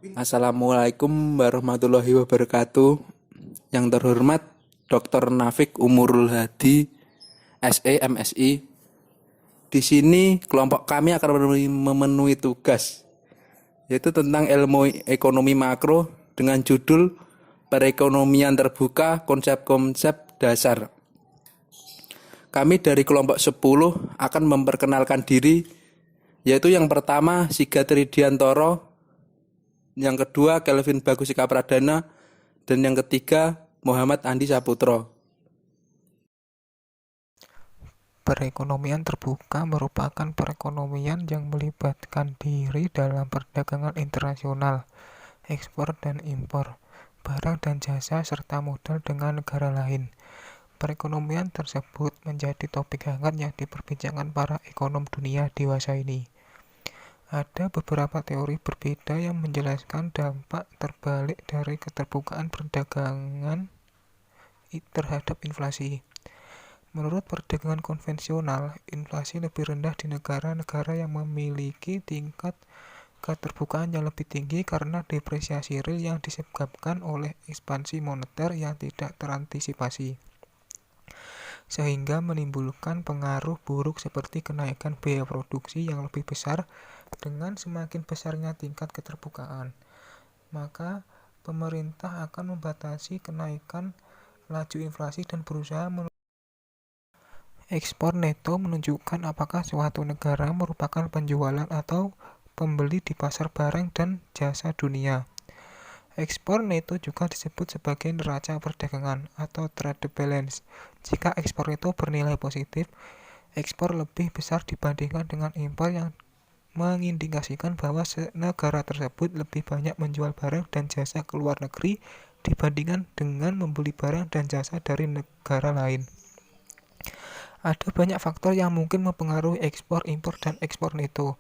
Assalamualaikum warahmatullahi wabarakatuh. Yang terhormat Dr. Nafik Umurul Hadi, SE MSI. Di sini kelompok kami akan memenuhi tugas yaitu tentang ilmu ekonomi makro dengan judul Perekonomian Terbuka, Konsep-konsep Dasar. Kami dari kelompok 10 akan memperkenalkan diri, yaitu yang pertama Siga Tridiantoro, yang kedua Kelvin Bagusika Pradana, dan yang ketiga Muhammad Andi Saputro. Perekonomian terbuka merupakan perekonomian yang melibatkan diri dalam perdagangan internasional, ekspor dan impor, barang dan jasa serta modal dengan negara lain. Perekonomian tersebut menjadi topik hangat yang diperbincangkan para ekonom dunia dewasa ini. Ada beberapa teori berbeda yang menjelaskan dampak terbalik dari keterbukaan perdagangan terhadap inflasi. Menurut perdagangan konvensional, inflasi lebih rendah di negara-negara yang memiliki tingkat keterbukaan yang lebih tinggi karena depresiasi real yang disebabkan oleh ekspansi moneter yang tidak terantisipasi, sehingga menimbulkan pengaruh buruk seperti kenaikan biaya produksi yang lebih besar. Dengan semakin besarnya tingkat keterbukaan, maka pemerintah akan membatasi kenaikan laju inflasi dan berusaha ekspor neto menunjukkan apakah suatu negara merupakan penjualan atau pembeli di pasar barang dan jasa dunia. Ekspor neto juga disebut sebagai neraca perdagangan atau trade balance. Jika ekspor neto bernilai positif, ekspor lebih besar dibandingkan dengan impor yang mengindikasikan bahwa negara tersebut lebih banyak menjual barang dan jasa ke luar negeri dibandingkan dengan membeli barang dan jasa dari negara lain. Ada banyak faktor yang mungkin mempengaruhi ekspor, impor, dan ekspor neto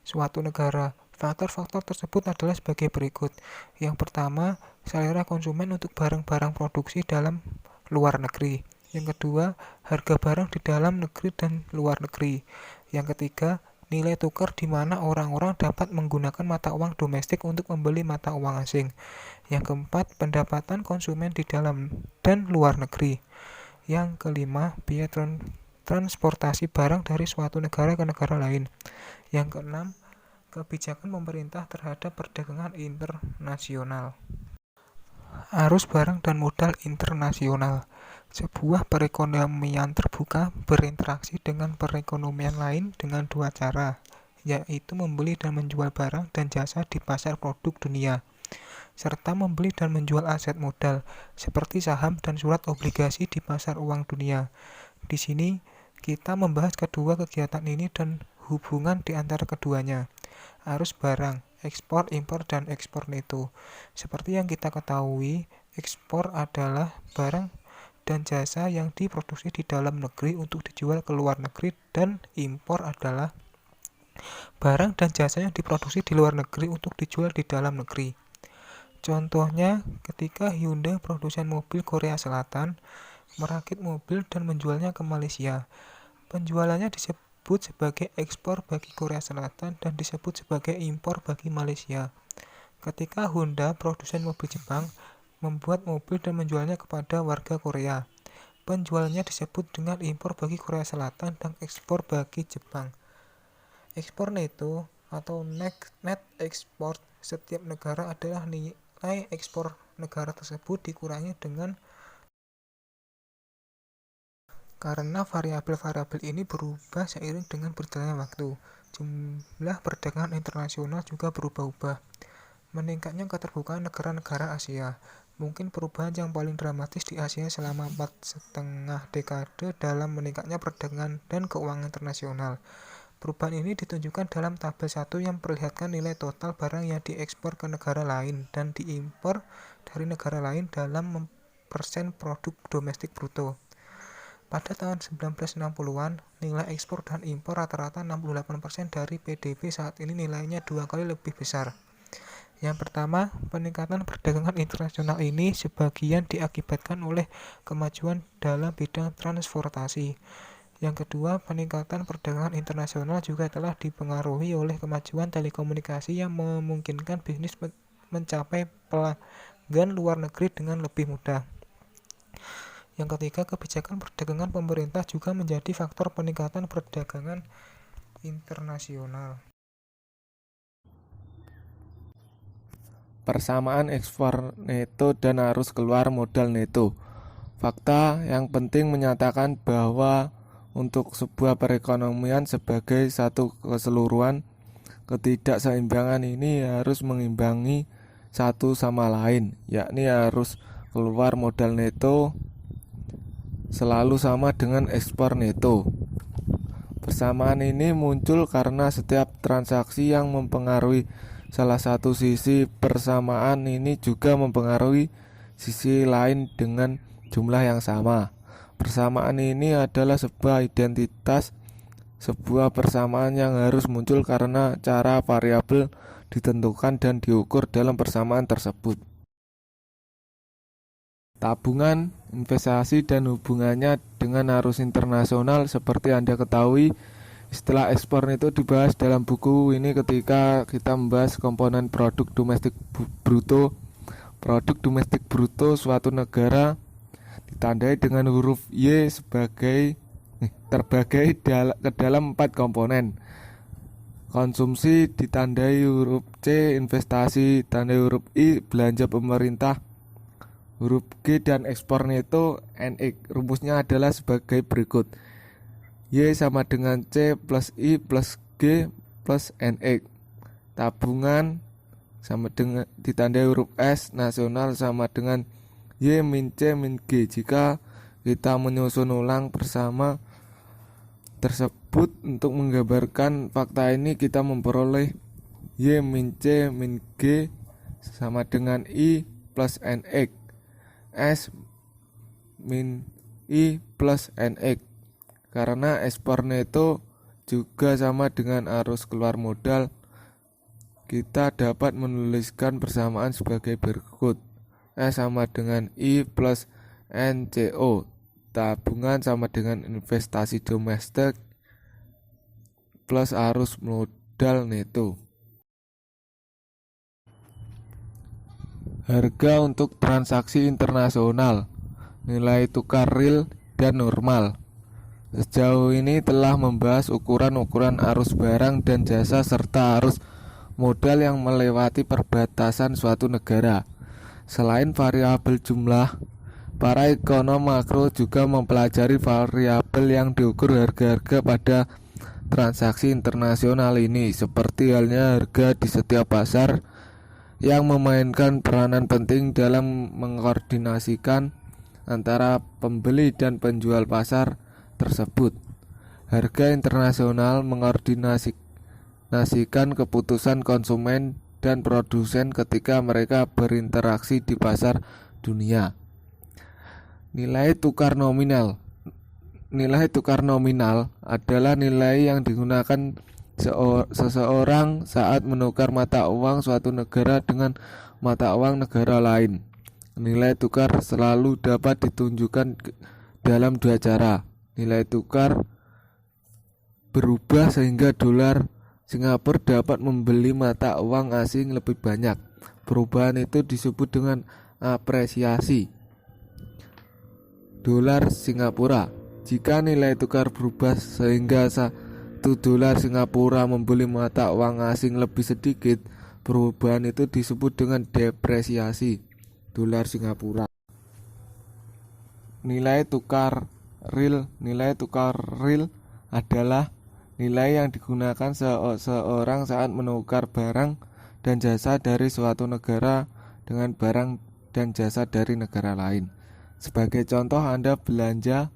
suatu negara. Faktor-faktor tersebut adalah sebagai berikut. Yang pertama, selera konsumen untuk barang-barang produksi dalam luar negeri. Yang kedua, harga barang di dalam negeri dan luar negeri. Yang ketiga, nilai tukar di mana orang-orang dapat menggunakan mata uang domestik untuk membeli mata uang asing. Yang keempat, pendapatan konsumen di dalam dan luar negeri. Yang kelima, biaya transportasi barang dari suatu negara ke negara lain. Yang keenam, kebijakan pemerintah terhadap perdagangan internasional. Arus barang dan modal internasional. Sebuah perekonomian terbuka berinteraksi dengan perekonomian lain dengan dua cara, yaitu membeli dan menjual barang dan jasa di pasar produk dunia, serta membeli dan menjual aset modal, seperti saham dan surat obligasi di pasar uang dunia. Di sini, kita membahas kedua kegiatan ini dan hubungan di antara keduanya. Arus barang, ekspor, impor, dan ekspor neto. Seperti yang kita ketahui, ekspor adalah barang dan jasa yang diproduksi di dalam negeri untuk dijual ke luar negeri, dan impor adalah barang dan jasa yang diproduksi di luar negeri untuk dijual di dalam negeri. Contohnya, ketika Hyundai, produsen mobil Korea Selatan, merakit mobil dan menjualnya ke Malaysia, penjualannya disebut sebagai ekspor bagi Korea Selatan dan disebut sebagai impor bagi Malaysia. Ketika Honda, produsen mobil Jepang, membuat mobil dan menjualnya kepada warga Korea, penjualannya disebut dengan impor bagi Korea Selatan dan ekspor bagi Jepang. Ekspor neto atau net export setiap negara adalah nilai ekspor negara tersebut dikurangi dengan karena variabel-variabel ini berubah seiring dengan berjalannya waktu. Jumlah perdagangan internasional juga berubah-ubah. Meningkatnya keterbukaan negara-negara Asia. Mungkin perubahan yang paling dramatis di Asia selama 4,5 dekade dalam meningkatnya perdagangan dan keuangan internasional. Perubahan ini ditunjukkan dalam tabel 1 yang memperlihatkan nilai total barang yang diekspor ke negara lain dan diimpor dari negara lain dalam persen produk domestik bruto. Pada tahun 1960-an, nilai ekspor dan impor rata-rata 68% dari PDB. Saat ini nilainya 2 kali lebih besar. Yang pertama, peningkatan perdagangan internasional ini sebagian diakibatkan oleh kemajuan dalam bidang transportasi. Yang kedua, peningkatan perdagangan internasional juga telah dipengaruhi oleh kemajuan telekomunikasi yang memungkinkan bisnis mencapai pelanggan luar negeri dengan lebih mudah. Yang ketiga, kebijakan perdagangan pemerintah juga menjadi faktor peningkatan perdagangan internasional. Persamaan ekspor neto dan arus keluar modal neto. Fakta yang penting menyatakan bahwa untuk sebuah perekonomian sebagai satu keseluruhan, ketidakseimbangan ini harus mengimbangi satu sama lain, yakni arus keluar modal neto selalu sama dengan ekspor neto. Persamaan ini muncul karena setiap transaksi yang mempengaruhi salah satu sisi persamaan ini juga mempengaruhi sisi lain dengan jumlah yang sama. Persamaan ini adalah sebuah identitas, sebuah persamaan yang harus muncul karena cara variabel ditentukan dan diukur dalam persamaan tersebut. Tabungan, investasi, dan hubungannya dengan arus internasional. Seperti Anda ketahui, istilah ekspor itu dibahas dalam buku ini ketika kita membahas komponen produk domestik bruto. Produk domestik bruto suatu negara ditandai dengan huruf Y terbagi ke dalam 4 komponen. Konsumsi ditandai huruf C, investasi ditandai huruf I, belanja pemerintah huruf G, dan ekspor neto NX. Rumusnya adalah sebagai berikut: Y sama dengan C plus I plus G plus NX. Tabungan sama dengan ditandai huruf S, nasional sama dengan Y min C min G. Jika kita menyusun ulang bersama tersebut untuk menggambarkan fakta ini, kita memperoleh Y min C min G sama dengan I plus NX, S min I plus NX. Karena ekspor neto juga sama dengan arus keluar modal, kita dapat menuliskan persamaan sebagai berikut: S sama dengan I plus NCO. Tabungan sama dengan investasi domestik plus arus modal neto. Harga untuk transaksi internasional, nilai tukar real dan normal. Sejauh ini telah membahas ukuran-ukuran arus barang dan jasa serta arus modal yang melewati perbatasan suatu negara. Selain variabel jumlah, para ekonom makro juga mempelajari variabel yang diukur harga-harga pada transaksi internasional ini, seperti halnya harga di setiap pasar, yang memainkan peranan penting dalam mengkoordinasikan antara pembeli dan penjual pasar tersebut. Harga internasional mengkoordinasikan keputusan konsumen dan produsen ketika mereka berinteraksi di pasar dunia. Nilai tukar nominal. Nilai tukar nominal adalah nilai yang digunakan seseorang saat menukar mata uang suatu negara dengan mata uang negara lain. Nilai tukar selalu dapat ditunjukkan dalam 2 cara. Nilai tukar berubah sehingga dolar Singapura dapat membeli mata uang asing lebih banyak. Perubahan itu disebut dengan apresiasi dolar Singapura. Jika nilai tukar berubah sehingga $1 Singapura membeli mata uang asing lebih sedikit, perubahan itu disebut dengan depresiasi dolar Singapura. Nilai tukar real. Nilai tukar real adalah nilai yang digunakan seorang saat menukar barang dan jasa dari suatu negara dengan barang dan jasa dari negara lain. Sebagai contoh, Anda belanja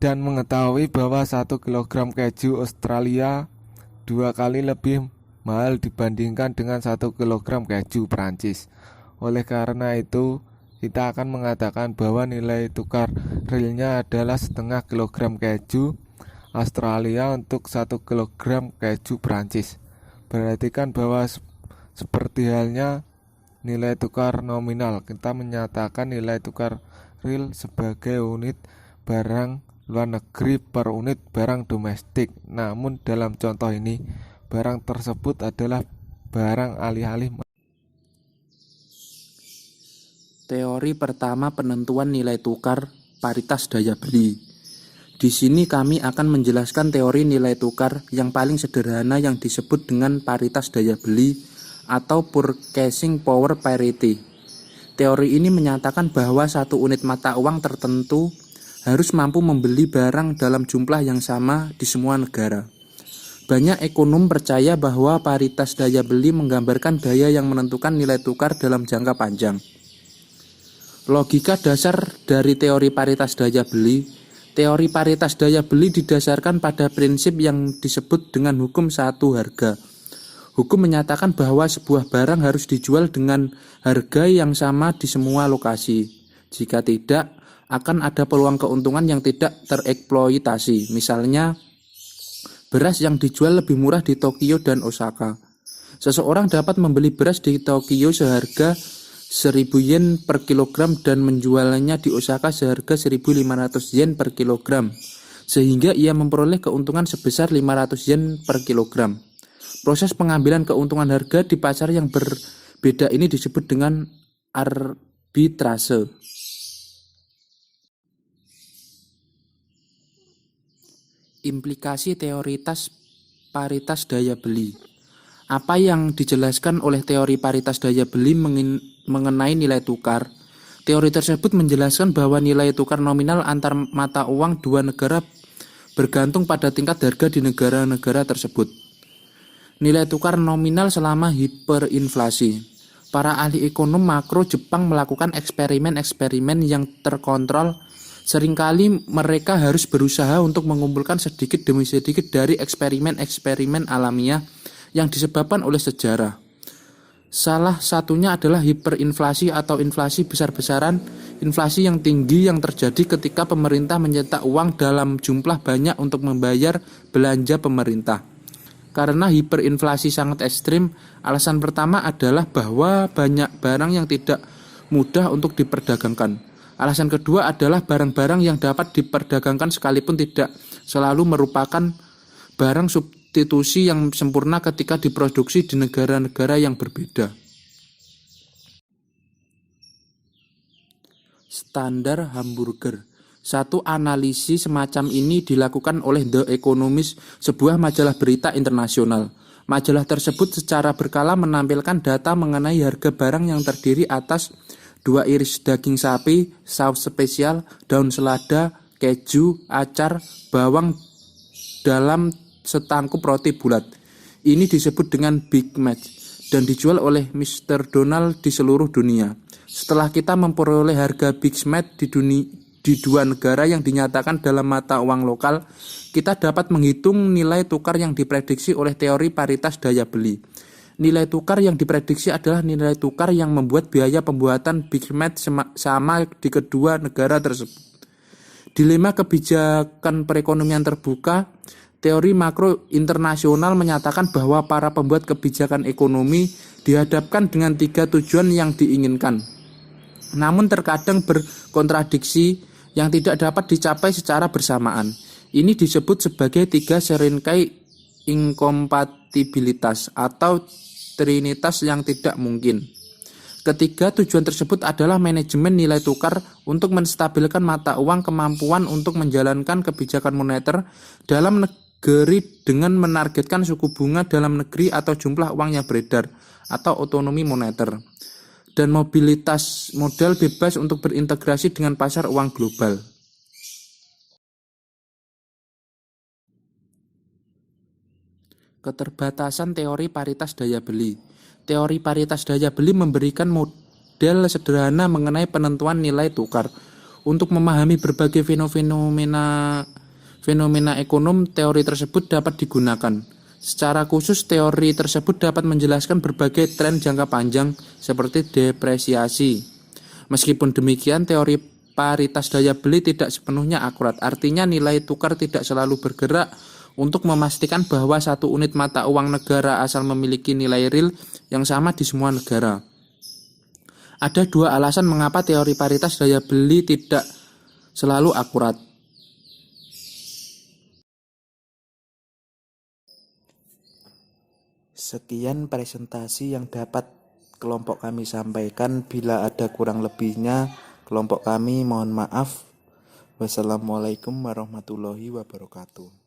dan mengetahui bahwa 1 kg keju Australia 2 kali lebih mahal dibandingkan dengan 1 kg keju Prancis. Oleh karena itu, kita akan mengatakan bahwa nilai tukar realnya adalah setengah kilogram keju Australia untuk 1 kg keju Prancis. Perhatikan bahwa seperti halnya nilai tukar nominal, kita menyatakan nilai tukar real sebagai unit barang luar negeri per unit barang domestik. Namun dalam contoh ini, barang tersebut adalah barang alih-alih. Teori pertama, penentuan nilai tukar paritas daya beli. Di sini kami akan menjelaskan teori nilai tukar yang paling sederhana yang disebut dengan paritas daya beli atau purchasing power parity. Teori ini menyatakan bahwa satu unit mata uang tertentu harus mampu membeli barang dalam jumlah yang sama di semua negara. Banyak ekonom percaya bahwa paritas daya beli menggambarkan daya yang menentukan nilai tukar dalam jangka panjang. Logika dasar dari teori paritas daya beli. Teori paritas daya beli didasarkan pada prinsip yang disebut dengan hukum satu harga. Hukum menyatakan bahwa sebuah barang harus dijual dengan harga yang sama di semua lokasi. Jika tidak, akan ada peluang keuntungan yang tidak tereksploitasi. Misalnya, beras yang dijual lebih murah di Tokyo dan Osaka. Seseorang dapat membeli beras di Tokyo seharga 1.000 yen per kilogram dan menjualnya di Osaka seharga 1.500 yen per kilogram, sehingga ia memperoleh keuntungan sebesar 500 yen per kilogram. Proses pengambilan keuntungan harga di pasar yang berbeda ini disebut dengan arbitrase. Implikasi teoritas paritas daya beli. Apa yang dijelaskan oleh teori paritas daya beli mengenai nilai tukar? Teori tersebut menjelaskan bahwa nilai tukar nominal antar mata uang dua negara bergantung pada tingkat harga di negara-negara tersebut. Nilai tukar nominal selama hiperinflasi. Para ahli ekonom makro Jepang melakukan eksperimen-eksperimen yang terkontrol. Seringkali mereka harus berusaha untuk mengumpulkan sedikit demi sedikit dari eksperimen-eksperimen alamiah yang disebabkan oleh sejarah. Salah satunya adalah hiperinflasi atau inflasi besar-besaran, inflasi yang tinggi yang terjadi ketika pemerintah mencetak uang dalam jumlah banyak untuk membayar belanja pemerintah. Karena hiperinflasi sangat ekstrim, alasan pertama adalah bahwa banyak barang yang tidak mudah untuk diperdagangkan. Alasan kedua adalah barang-barang yang dapat diperdagangkan sekalipun tidak selalu merupakan barang substitusi yang sempurna ketika diproduksi di negara-negara yang berbeda. Standar hamburger. Satu analisis semacam ini dilakukan oleh The Economist, sebuah majalah berita internasional. Majalah tersebut secara berkala menampilkan data mengenai harga barang yang terdiri atas 2 iris daging sapi, saus spesial, daun selada, keju, acar, bawang dalam setangkup roti bulat. Ini disebut dengan Big Mac dan dijual oleh Mr. Donald di seluruh dunia. Setelah kita memperoleh harga Big Mac di dua negara yang dinyatakan dalam mata uang lokal, kita dapat menghitung nilai tukar yang diprediksi oleh teori paritas daya beli. Nilai tukar yang diprediksi adalah nilai tukar yang membuat biaya pembuatan Big Mac sama di kedua negara tersebut. Dilema kebijakan perekonomian terbuka. Teori makro internasional menyatakan bahwa para pembuat kebijakan ekonomi dihadapkan dengan 3 tujuan yang diinginkan, namun terkadang berkontradiksi yang tidak dapat dicapai secara bersamaan. Ini disebut sebagai 3 serangkai inkompatibilitas atau trinitas yang tidak mungkin. Ketiga tujuan tersebut adalah manajemen nilai tukar untuk menstabilkan mata uang, kemampuan untuk menjalankan kebijakan moneter dalam negeri dengan menargetkan suku bunga dalam negeri atau jumlah uang yang beredar atau otonomi moneter, dan mobilitas modal bebas untuk berintegrasi dengan pasar uang global. Keterbatasan teori paritas daya beli. Teori paritas daya beli memberikan model sederhana mengenai penentuan nilai tukar. Untuk memahami berbagai fenomena ekonom, teori tersebut dapat digunakan. Secara khusus, teori tersebut dapat menjelaskan berbagai tren jangka panjang seperti depresiasi. Meskipun demikian, teori paritas daya beli tidak sepenuhnya akurat. Artinya nilai tukar tidak selalu bergerak untuk memastikan bahwa satu unit mata uang negara asal memiliki nilai real yang sama di semua negara. Ada 2 alasan mengapa teori paritas daya beli tidak selalu akurat. Sekian presentasi yang dapat kelompok kami sampaikan. Bila ada kurang lebihnya, kelompok kami mohon maaf. Wassalamualaikum warahmatullahi wabarakatuh.